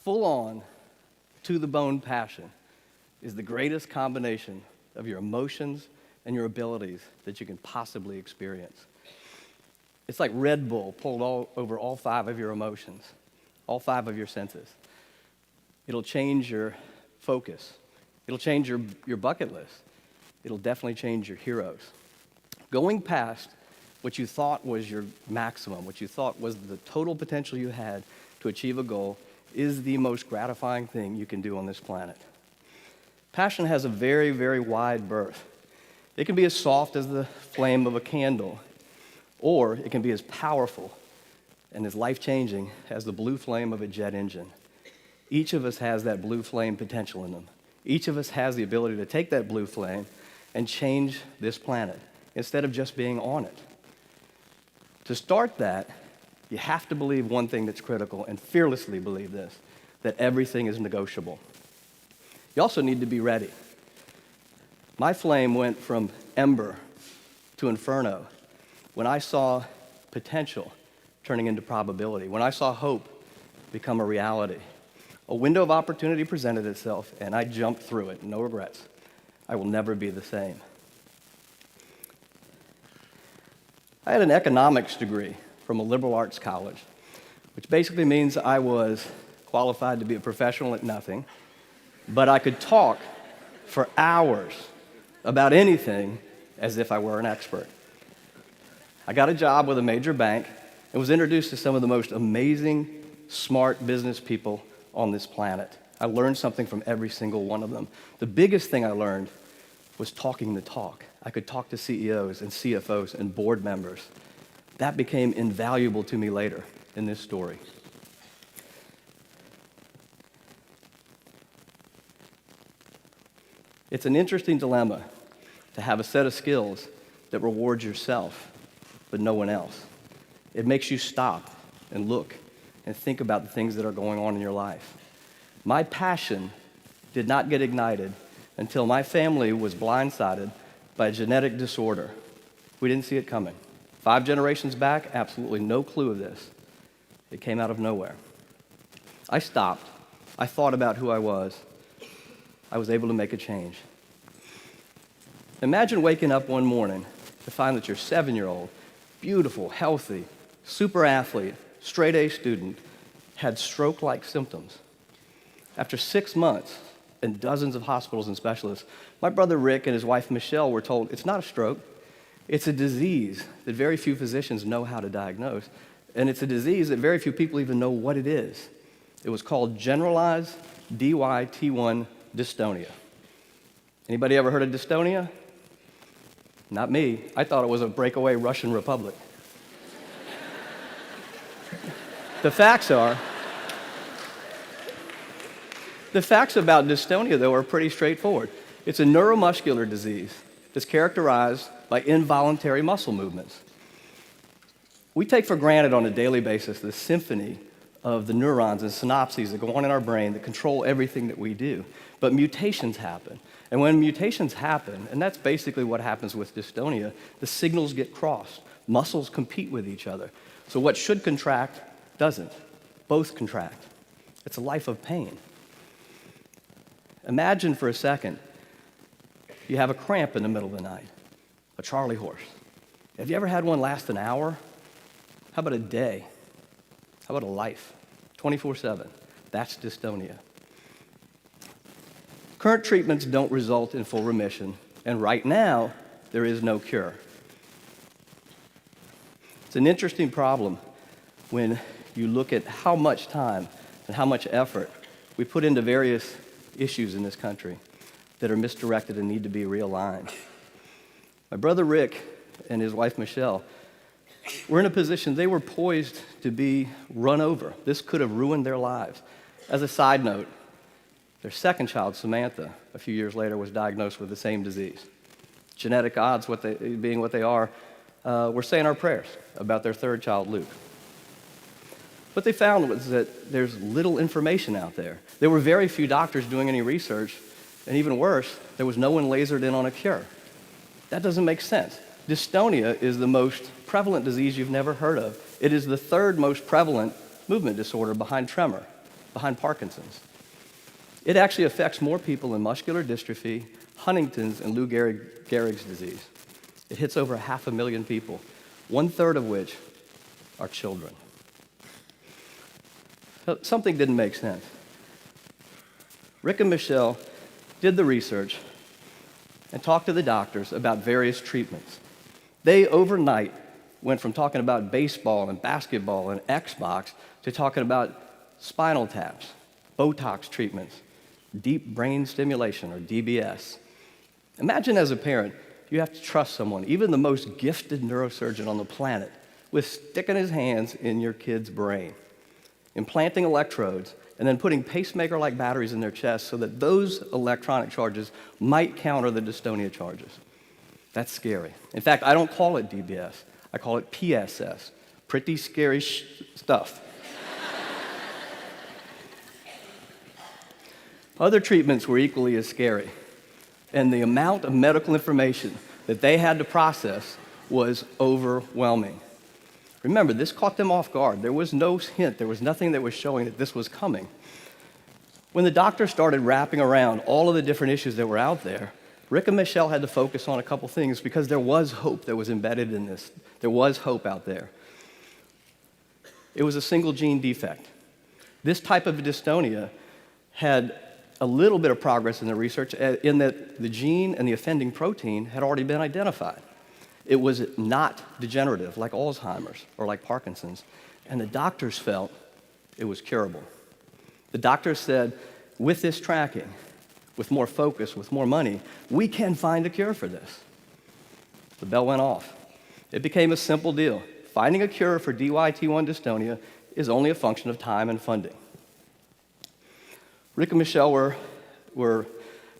Full-on, to-the-bone passion is the greatest combination of your emotions and your abilities that you can possibly experience. It's like Red Bull pulled over all 5 of your emotions, all 5 of your senses. It'll change your focus. It'll change your bucket list. It'll definitely change your heroes. Going past what you thought was your maximum, what you thought was the total potential you had to achieve a goal, is the most gratifying thing you can do on this planet. Passion has a very, very wide berth. It can be as soft as the flame of a candle, or it can be as powerful and as life-changing as the blue flame of a jet engine. Each of us has that blue flame potential in them. Each of us has the ability to take that blue flame and change this planet instead of just being on it. To start that, you have to believe one thing that's critical, and fearlessly believe this, that everything is negotiable. You also need to be ready. My flame went from ember to inferno when I saw potential turning into probability, when I saw hope become a reality. A window of opportunity presented itself, and I jumped through it, no regrets. I will never be the same. I had an economics degree from a liberal arts college, which basically means I was qualified to be a professional at nothing, but I could talk for hours about anything as if I were an expert. I got a job with a major bank and was introduced to some of the most amazing, smart business people on this planet. I learned something from every single one of them. The biggest thing I learned was talking the talk. I could talk to CEOs and CFOs and board members. That became invaluable to me later in this story. It's an interesting dilemma to have a set of skills that rewards yourself, but no one else. It makes you stop and look and think about the things that are going on in your life. My passion did not get ignited until my family was blindsided by a genetic disorder. We didn't see it coming. 5 generations back, absolutely no clue of this. It came out of nowhere. I stopped. I thought about who I was. I was able to make a change. Imagine waking up one morning to find that your 7-year-old, beautiful, healthy, super athlete, straight A student, had stroke-like symptoms. After 6 months and dozens of hospitals and specialists, my brother Rick and his wife Michelle were told it's not a stroke, it's a disease that very few physicians know how to diagnose, and it's a disease that very few people even know what it is. It was called generalized DYT1 dystonia. Anybody ever heard of dystonia? Not me. I thought it was a breakaway Russian republic. The facts about dystonia, though, are pretty straightforward. It's a neuromuscular disease that's characterized by involuntary muscle movements. We take for granted on a daily basis the symphony of the neurons and synapses that go on in our brain that control everything that we do. But mutations happen. And when mutations happen, and that's basically what happens with dystonia, the signals get crossed. Muscles compete with each other. So what should contract doesn't. Both contract. It's a life of pain. Imagine for a second you have a cramp in the middle of the night, a Charlie horse. Have you ever had one last an hour? How about a day? How about a life? 24/7. That's dystonia. Current treatments don't result in full remission, and right now, there is no cure. It's an interesting problem when you look at how much time and how much effort we put into various issues in this country that are misdirected and need to be realigned. My brother Rick and his wife Michelle were in a position, they were poised to be run over. This could have ruined their lives. As a side note, their second child, Samantha, a few years later was diagnosed with the same disease. Genetic odds, being what they are, we're saying our prayers about their third child, Luke. What they found was that there's little information out there. There were very few doctors doing any research, and even worse, there was no one lasered in on a cure. That doesn't make sense. Dystonia is the most prevalent disease you've never heard of. It is the 3rd most prevalent movement disorder behind tremor. behind Parkinson's. It actually affects more people in muscular dystrophy, Huntington's, and Lou Gehrig's disease. It hits over 500,000 people, 1/3 of which are children. So something didn't make sense. Rick and Michelle did the research and talked to the doctors about various treatments. They overnight went from talking about baseball and basketball and Xbox to talking about spinal taps, Botox treatments, deep brain stimulation, or DBS. Imagine as a parent, you have to trust someone, even the most gifted neurosurgeon on the planet, with sticking his hands in your kid's brain, implanting electrodes, and then putting pacemaker-like batteries in their chest so that those electronic charges might counter the dystonia charges. That's scary. In fact, I don't call it DBS. I call it PSS. Pretty scary stuff. Other treatments were equally as scary, and the amount of medical information that they had to process was overwhelming. Remember, this caught them off guard. There was no hint, there was nothing that was showing that this was coming. When the doctor started wrapping around all of the different issues that were out there, Rick and Michelle had to focus on a couple things because there was hope that was embedded in this. There was hope out there. It was a single gene defect. This type of dystonia had a little bit of progress in the research in that the gene and the offending protein had already been identified. It was not degenerative like Alzheimer's or like Parkinson's, and the doctors felt it was curable. The doctors said, with this tracking, with more focus, with more money, we can find a cure for this. The bell went off. It became a simple deal. Finding a cure for DYT1 dystonia is only a function of time and funding. Rick and Michelle were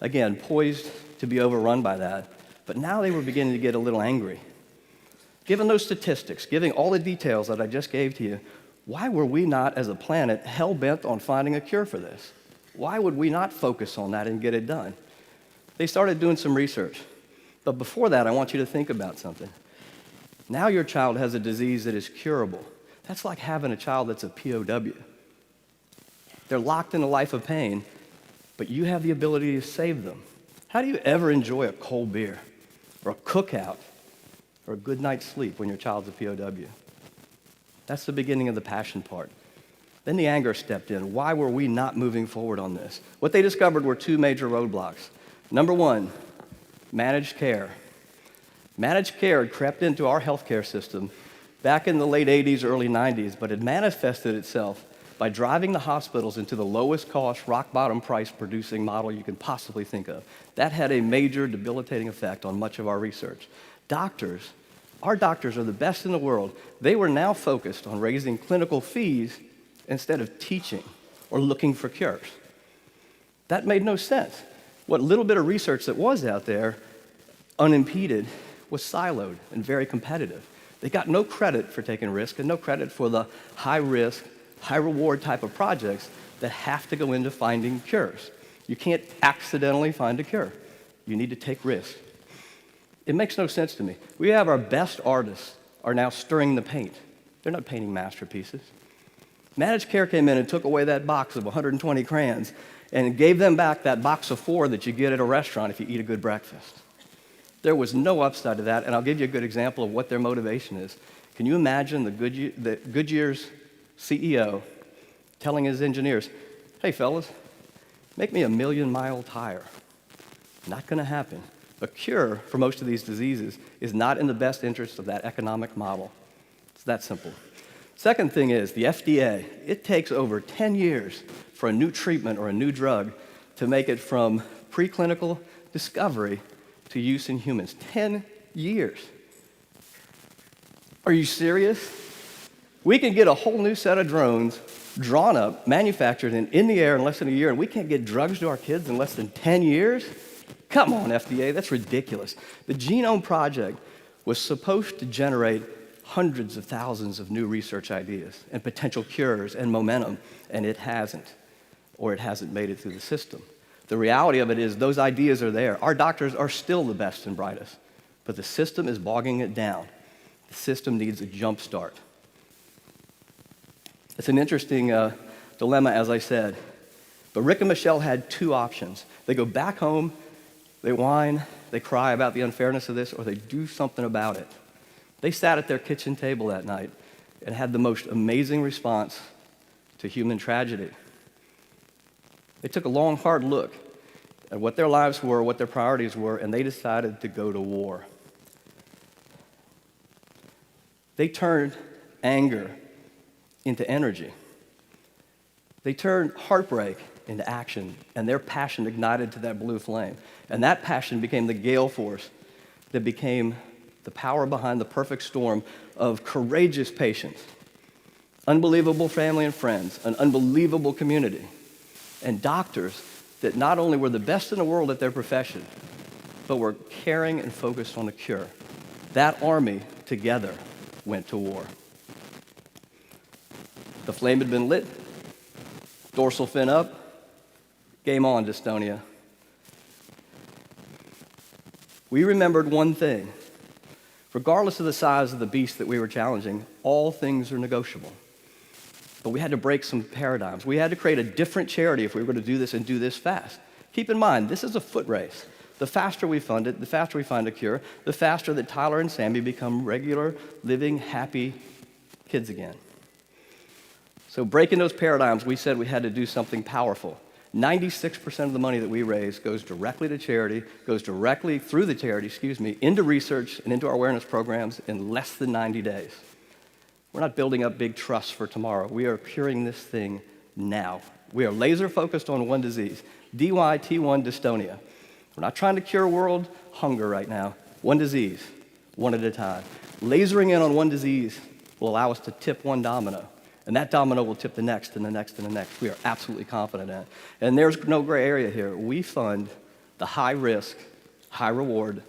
again, poised to be overrun by that, but now they were beginning to get a little angry. Given those statistics, giving all the details that I just gave to you, why were we not, as a planet, hell-bent on finding a cure for this? Why would we not focus on that and get it done? They started doing some research. But before that, I want you to think about something. Now your child has a disease that is curable. That's like having a child that's a POW. They're locked in a life of pain, but you have the ability to save them. How do you ever enjoy a cold beer or a cookout or a good night's sleep when your child's a POW? That's the beginning of the passion part. Then the anger stepped in. Why were we not moving forward on this? What they discovered were two major roadblocks. Number one, managed care. Managed care had crept into our healthcare system back in the late 80s, early 90s, but it manifested itself by driving the hospitals into the lowest cost, rock bottom price producing model you can possibly think of. That had a major debilitating effect on much of our research. Doctors, our doctors are the best in the world. They were now focused on raising clinical fees instead of teaching or looking for cures. That made no sense. What little bit of research that was out there, unimpeded, was siloed and very competitive. They got no credit for taking risk and no credit for the high risk, high reward type of projects that have to go into finding cures. You can't accidentally find a cure. You need to take risks. It makes no sense to me. We have our best artists are now stirring the paint. They're not painting masterpieces. Managed care came in and took away that box of 120 crayons and gave them back that box of 4 that you get at a restaurant if you eat a good breakfast. There was no upside to that, and I'll give you a good example of what their motivation is. Can you imagine the Goodyear's CEO telling his engineers, hey fellas, make me a 1,000,000-mile tire? Not gonna happen. A cure for most of these diseases is not in the best interest of that economic model. It's that simple. Second thing is the FDA. It takes over 10 years for a new treatment or a new drug to make it from preclinical discovery to use in humans. 10 years. Are you serious? We can get a whole new set of drones drawn up, manufactured, and in the air in less than a year, and we can't get drugs to our kids in less than 10 years? Come on, FDA, that's ridiculous. The Genome Project was supposed to generate hundreds of thousands of new research ideas and potential cures and momentum, and it hasn't, or it hasn't made it through the system. The reality of it is those ideas are there. Our doctors are still the best and brightest, but the system is bogging it down. The system needs a jump start. It's an interesting dilemma, as I said. But Rick and Michelle had two options. They go back home, they whine, they cry about the unfairness of this, or they do something about it. They sat at their kitchen table that night and had the most amazing response to human tragedy. They took a long, hard look at what their lives were, what their priorities were, and they decided to go to war. They turned anger into energy. They turned heartbreak into action, and their passion ignited to that blue flame. And that passion became the gale force that became the power behind the perfect storm of courageous patience, unbelievable family and friends, an unbelievable community, and doctors that not only were the best in the world at their profession, but were caring and focused on a cure. That army together went to war. The flame had been lit, dorsal fin up, game on, Dystonia. We remembered one thing. Regardless of the size of the beast that we were challenging, all things are negotiable. But we had to break some paradigms. We had to create a different charity if we were going to do this and do this fast. Keep in mind, this is a foot race. The faster we fund it, the faster we find a cure, the faster that Tyler and Sammy become regular, living, happy kids again. So breaking those paradigms, we said we had to do something powerful. 96% of the money that we raise goes directly to charity, goes directly through the charity, into research and into our awareness programs in less than 90 days. We're not building up big trusts for tomorrow. We are curing this thing now. We are laser focused on one disease, DYT1 dystonia. We're not trying to cure world hunger right now. One disease, one at a time. Lasering in on one disease will allow us to tip one domino. And that domino will tip the next and the next and the next. We are absolutely confident in it. And there's no gray area here. We fund the high risk, high reward,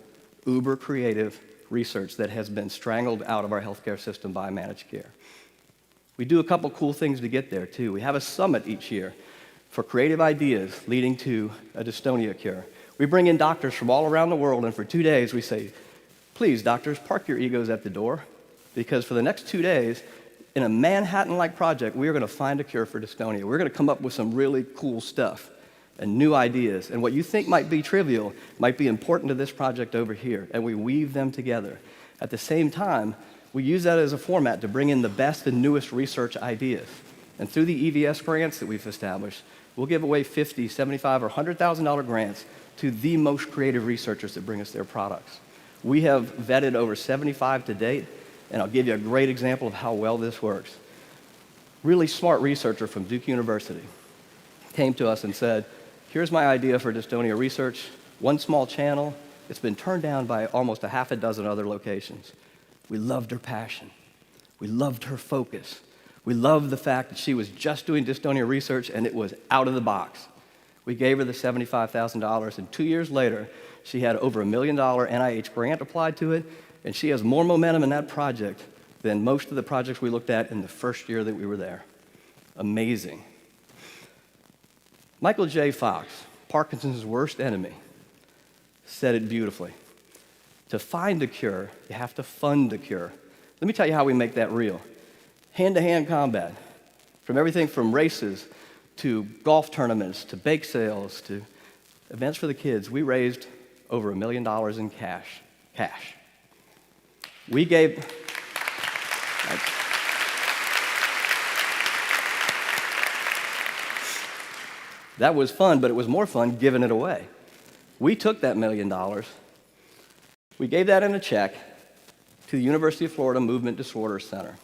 uber creative research that has been strangled out of our healthcare system by managed care. We do a couple cool things to get there too. We have a summit each year for creative ideas leading to a dystonia cure. We bring in doctors from all around the world, and for 2 days we say, please, doctors, park your egos at the door, because for the next 2 days, in a Manhattan-like project, we are going to find a cure for dystonia. We're going to come up with some really cool stuff and new ideas. And what you think might be trivial might be important to this project over here, and we weave them together. At the same time, we use that as a format to bring in the best and newest research ideas. And through the EVS grants that we've established, we'll give away $50,000, $75,000, or $100,000 grants to the most creative researchers that bring us their products. We have vetted over 75 to date, and I'll give you a great example of how well this works. Really smart researcher from Duke University came to us and said, here's my idea for dystonia research, one small channel. It's been turned down by almost a half a dozen other locations. We loved her passion. We loved her focus. We loved the fact that she was just doing dystonia research and it was out of the box. We gave her the $75,000, and 2 years later, she had over $1 million NIH grant applied to it, and she has more momentum in that project than most of the projects we looked at in the first year that we were there. Amazing. Michael J. Fox, Parkinson's worst enemy, said it beautifully. To find a cure, you have to fund a cure. Let me tell you how we make that real. Hand-to-hand combat, from everything from races to golf tournaments to bake sales to events for the kids, we raised over $1 million in cash. We gave, that was fun, but it was more fun giving it away. We took that $1 million, we gave that in a check to the University of Florida Movement Disorder Center.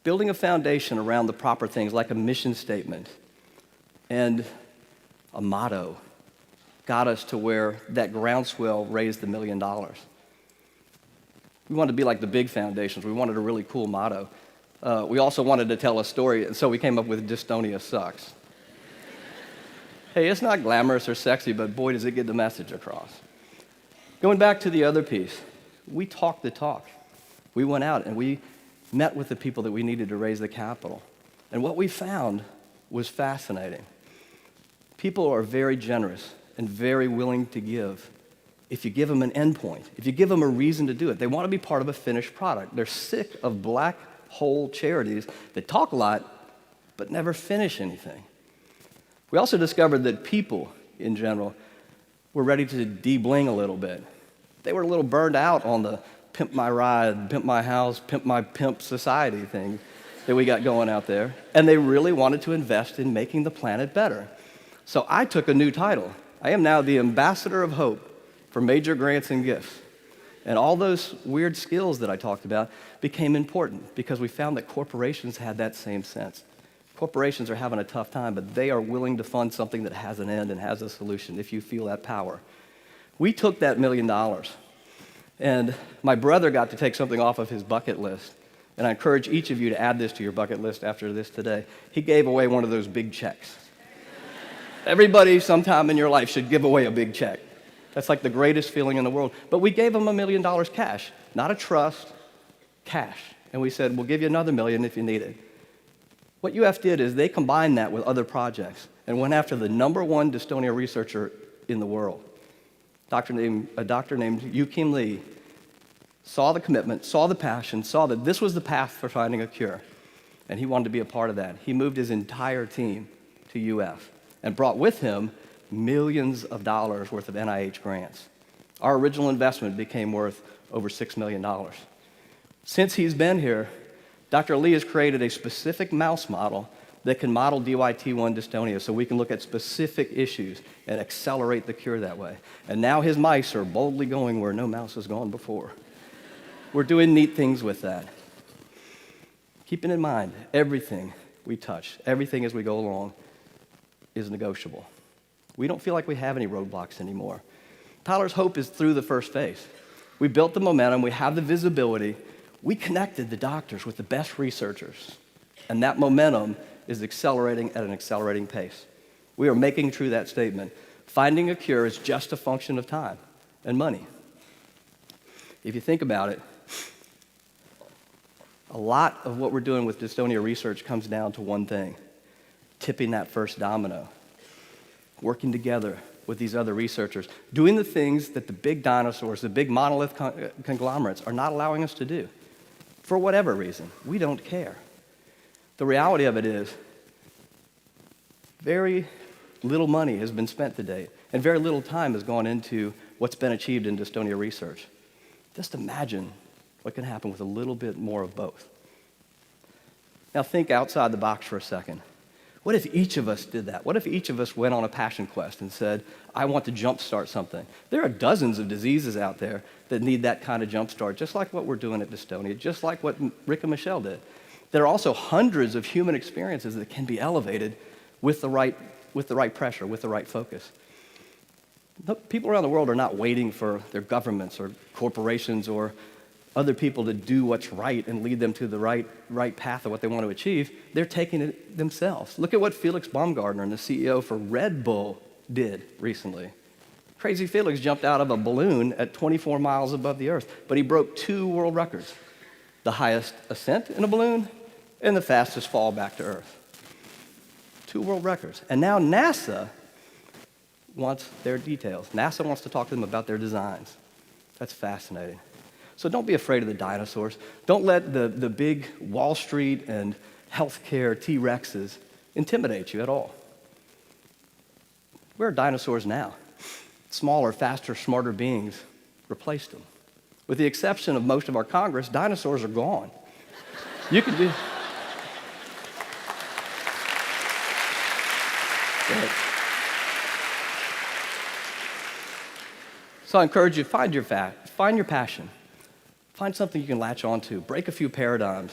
Building a foundation around the proper things like a mission statement and a motto got us to where that groundswell raised the $1 million. We wanted to be like the big foundations. We wanted a really cool motto. We also wanted to tell a story, and so we came up with Dystonia Sucks. Hey, it's not glamorous or sexy, but boy, does it get the message across. Going back to the other piece, we talked the talk. We went out and we met with the people that we needed to raise the capital. And what we found was fascinating. People are very generous and very willing to give if you give them an endpoint, if you give them a reason to do it. They want to be part of a finished product. They're sick of black whole charities that talk a lot but never finish anything. We also discovered that people, in general, were ready to de-bling a little bit. They were a little burned out on the pimp my ride, pimp my house, pimp my pimp society thing that we got going out there. And they really wanted to invest in making the planet better. So I took a new title. I am now the Ambassador of Hope for Major Grants and Gifts. And all those weird skills that I talked about became important because we found that corporations had that same sense. Corporations are having a tough time, but they are willing to fund something that has an end and has a solution if you feel that power. We took that $1 million, and my brother got to take something off of his bucket list. And I encourage each of you to add this to your bucket list after this today. He gave away one of those big checks. Everybody sometime in your life should give away a big check. That's like the greatest feeling in the world. But we gave him $1 million cash, not a trust, cash. And we said, we'll give you another $1 million if you need it. What UF did is they combined that with other projects and went after the #1 dystonia researcher in the world. A doctor named Yu-Kim Lee saw the commitment, saw the passion, saw that this was the path for finding a cure, and he wanted to be a part of that. He moved his entire team to UF and brought with him millions of dollars worth of NIH grants. Our original investment became worth over $6 million. Since he's been here, Dr. Lee has created a specific mouse model that can model DYT1 dystonia so we can look at specific issues and accelerate the cure that way. And now his mice are boldly going where no mouse has gone before. We're doing neat things with that. Keeping in mind, everything we touch, everything as we go along, is negotiable. We don't feel like we have any roadblocks anymore. Tyler's hope is through the first phase. We built the momentum, we have the visibility, we connected the doctors with the best researchers, and that momentum is accelerating at an accelerating pace. We are making true that statement. Finding a cure is just a function of time and money. If you think about it, a lot of what we're doing with dystonia research comes down to one thing: tipping that first domino, working together with these other researchers, doing the things that the big dinosaurs, the big monolith conglomerates are not allowing us to do. For whatever reason, we don't care. The reality of it is, very little money has been spent to date, and very little time has gone into what's been achieved in dystonia research. Just imagine what can happen with a little bit more of both. Now think outside the box for a second. What if each of us did that? What if each of us went on a passion quest and said, I want to jumpstart something? There are dozens of diseases out there that need that kind of jumpstart, just like what we're doing at Dystonia, just like what Rick and Michelle did. There are also hundreds of human experiences that can be elevated with the right pressure, with the right focus. People around the world are not waiting for their governments or corporations or other people to do what's right and lead them to the right path of what they want to achieve. They're taking it themselves. Look at what Felix Baumgartner, the CEO for Red Bull, did recently. Crazy Felix jumped out of a balloon at 24 miles above the earth, but he broke 2 world records: the highest ascent in a balloon and the fastest fall back to earth. 2 world records. And now NASA wants their details. NASA wants to talk to them about their designs. That's fascinating. So don't be afraid of the dinosaurs. Don't let the big Wall Street and healthcare T-Rexes intimidate you at all. Where are dinosaurs now? Smaller, faster, smarter beings replaced them. With the exception of most of our Congress, dinosaurs are gone. You can do... So I encourage you, find your passion. Find something you can latch onto. Break a few paradigms.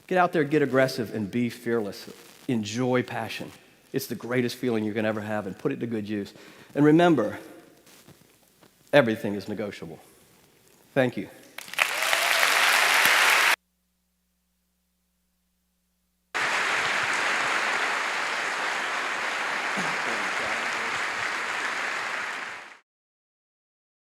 Get out there, get aggressive, and be fearless. Enjoy passion. It's the greatest feeling you can ever have, and put it to good use. And remember, everything is negotiable. Thank you.